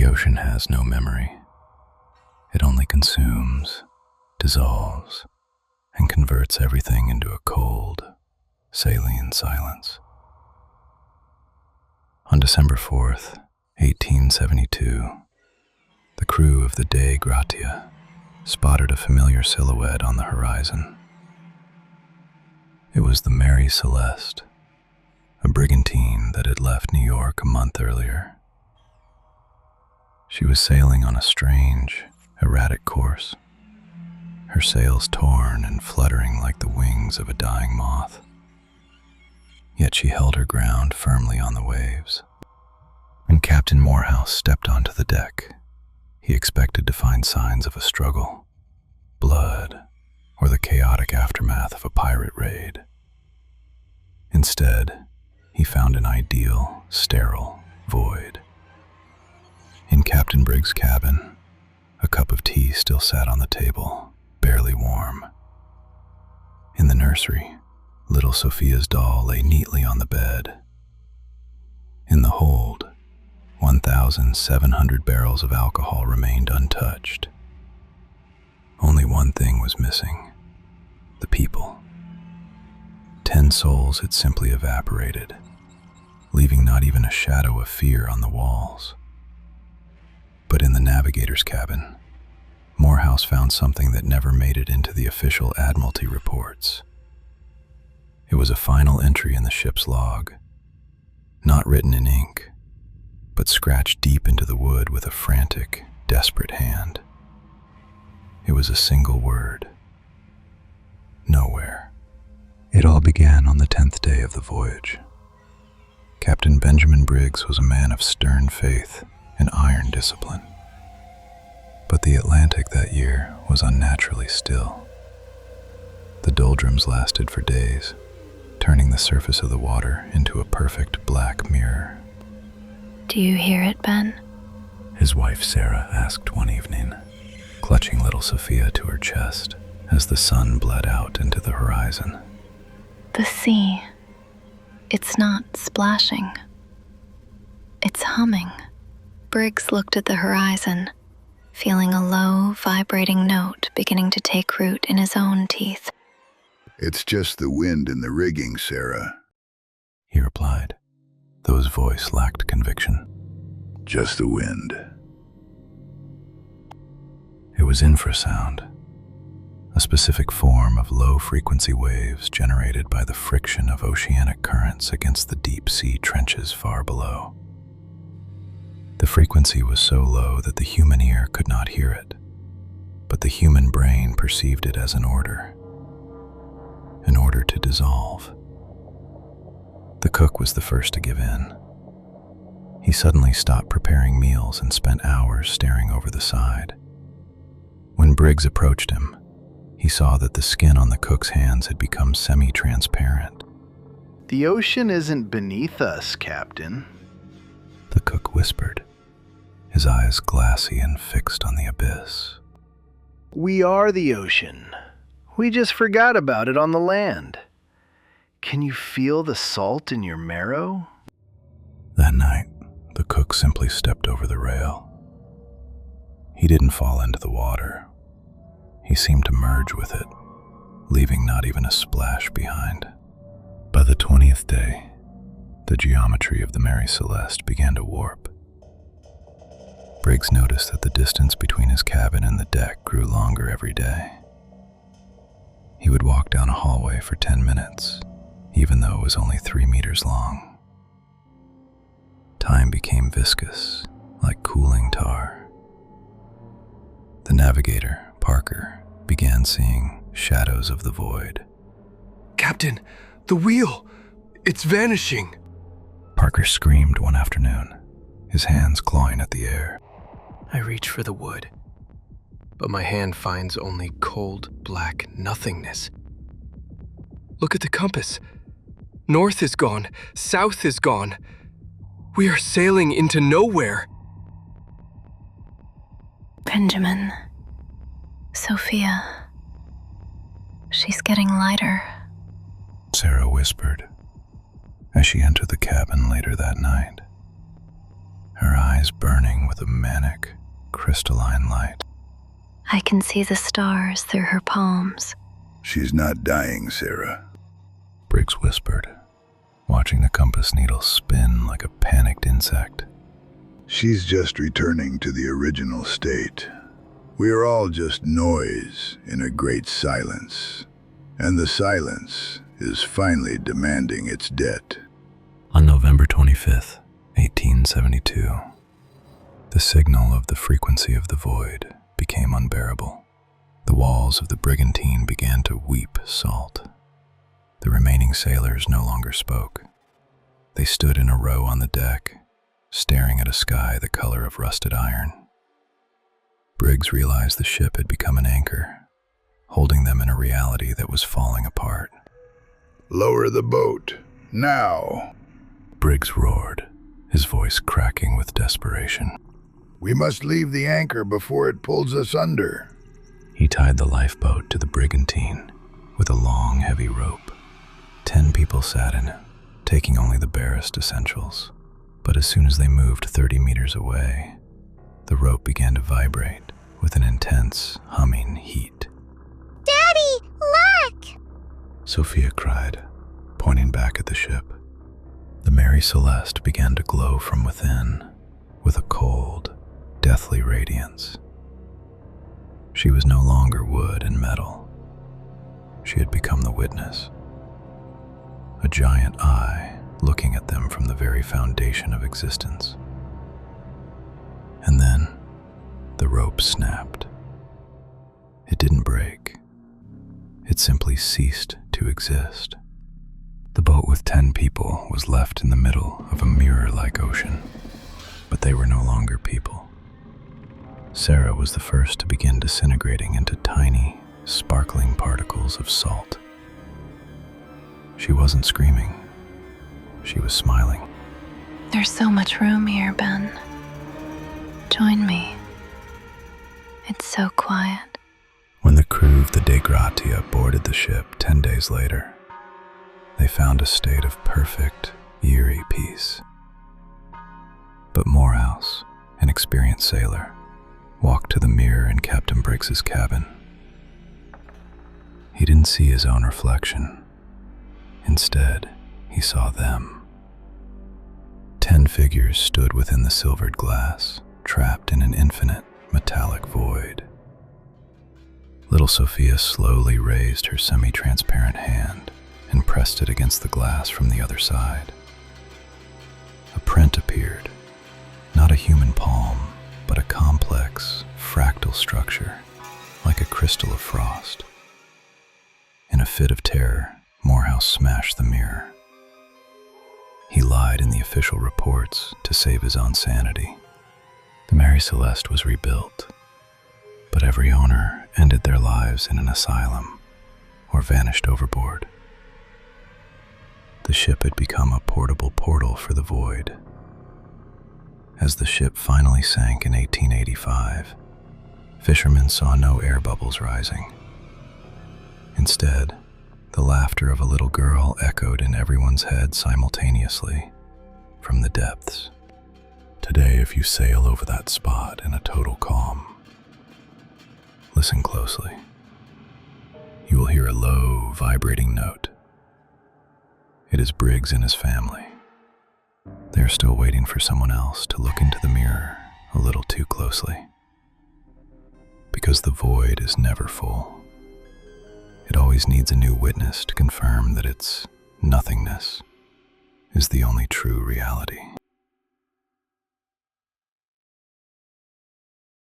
The ocean has no memory. It only consumes, dissolves, and converts everything into a cold, saline silence. On December 4th, 1872, the crew of the Dei Gratia spotted a familiar silhouette on the horizon. It was the Mary Celeste, a brigantine that had left New York a month earlier. She was sailing on a strange, erratic course, her sails torn and fluttering like the wings of a dying moth. Yet she held her ground firmly on the waves. When Captain Morehouse stepped onto the deck, he expected to find signs of a struggle, blood, or the chaotic aftermath of a pirate raid. Instead, he found an ideal, sterile void. In Captain Briggs' cabin, a cup of tea still sat on the table, barely warm. In the nursery, little Sophia's doll lay neatly on the bed. In the hold, 1,700 barrels of alcohol remained untouched. Only one thing was missing: the people. 10 souls had simply evaporated, leaving not even a shadow of fear on the walls. But in the navigator's cabin, Morehouse found something that never made it into the official Admiralty reports. It was a final entry in the ship's log, not written in ink, but scratched deep into the wood with a frantic, desperate hand. It was a single word: nowhere. It all began on the 10th day of the voyage. Captain Benjamin Briggs was a man of stern faith and iron discipline. But the Atlantic that year was unnaturally still. The doldrums lasted for days, turning the surface of the water into a perfect black mirror. "Do you hear it, Ben?" His wife Sarah asked one evening, clutching little Sophia to her chest as the sun bled out into the horizon. "The sea. It's not splashing. It's humming." Briggs looked at the horizon, feeling a low, vibrating note beginning to take root in his own teeth. "It's just the wind in the rigging, Sarah," he replied, though his voice lacked conviction. "Just the wind." It was infrasound, a specific form of low-frequency waves generated by the friction of oceanic currents against the deep-sea trenches far below. The frequency was so low that the human ear could not hear it, but the human brain perceived it as an order to dissolve. The cook was the first to give in. He suddenly stopped preparing meals and spent hours staring over the side. When Briggs approached him, he saw that the skin on the cook's hands had become semi-transparent. "The ocean isn't beneath us, Captain," the cook whispered, his eyes glassy and fixed on the abyss. "We are the ocean. We just forgot about it on the land. Can you feel the salt in your marrow?" That night, the cook simply stepped over the rail. He didn't fall into the water. He seemed to merge with it, leaving not even a splash behind. By the 20th day, the geometry of the Mary Celeste began to warp. Briggs noticed that the distance between his cabin and the deck grew longer every day. He would walk down a hallway for 10 minutes, even though it was only 3 meters long. Time became viscous, like cooling tar. The navigator, Parker, began seeing shadows of the void. "Captain, the wheel! It's vanishing!" Parker screamed one afternoon, his hands clawing at the air. I reach for the wood, but my hand finds only cold, black nothingness. Look at the compass. North is gone, south is gone. We are sailing into nowhere. "Benjamin. Sophia. She's getting lighter." Sarah whispered as she entered the cabin later that night. her eyes burning with a manic, crystalline light. I can see the stars through her palms. She's not dying, Sarah. Briggs whispered, watching the compass needle spin like a panicked insect. She's just returning to the original state. We are all just noise in a great silence, and the silence is finally demanding its debt. On November 25th, 1872, the signal of the frequency of the void became unbearable. The walls of the brigantine began to weep salt. The remaining sailors no longer spoke. They stood in a row on the deck, staring at a sky the color of rusted iron. Briggs realized the ship had become an anchor, holding them in a reality that was falling apart. Lower the boat, now! Briggs roared, his voice cracking with desperation. We must leave the anchor before it pulls us under. He tied the lifeboat to the brigantine with a long, heavy rope. 10 people sat in it, taking only the barest essentials. But as soon as they moved 30 meters away, the rope began to vibrate with an intense, humming heat. Daddy, look! Sophia cried, pointing back at the ship. The Mary Celeste began to glow from within with a cold, deathly radiance. She was no longer wood and metal. She had become the witness, a giant eye looking at them from the very foundation of existence. And then the rope snapped. It didn't break. It simply ceased to exist. The boat with 10 people was left in the middle of a mirror-like ocean, but they were no longer people. Sarah was the first to begin disintegrating into tiny, sparkling particles of salt. She wasn't screaming. She was smiling. There's so much room here, Ben. Join me. It's so quiet. When the crew of the Dei Gratia boarded the ship 10 days later, they found a state of perfect, eerie peace. But Morehouse, an experienced sailor, walked to the mirror in Captain Briggs's cabin. He didn't see his own reflection. Instead, he saw them. 10 figures stood within the silvered glass, trapped in an infinite, metallic void. Little Sophia slowly raised her semi-transparent hand and pressed it against the glass from the other side. A print appeared, not a human palm, but a complex, fractal structure, like a crystal of frost. In a fit of terror, Morehouse smashed the mirror. He lied in the official reports to save his own sanity. The Mary Celeste was rebuilt, but every owner ended their lives in an asylum or vanished overboard. The ship had become a portable portal for the void. As the ship finally sank in 1885, fishermen saw no air bubbles rising. Instead, the laughter of a little girl echoed in everyone's head simultaneously from the depths. Today, if you sail over that spot in a total calm, listen closely. You will hear a low, vibrating note. It is Briggs and his family. They are still waiting for someone else to look into the mirror a little too closely. Because the void is never full. It always needs a new witness to confirm that its nothingness is the only true reality.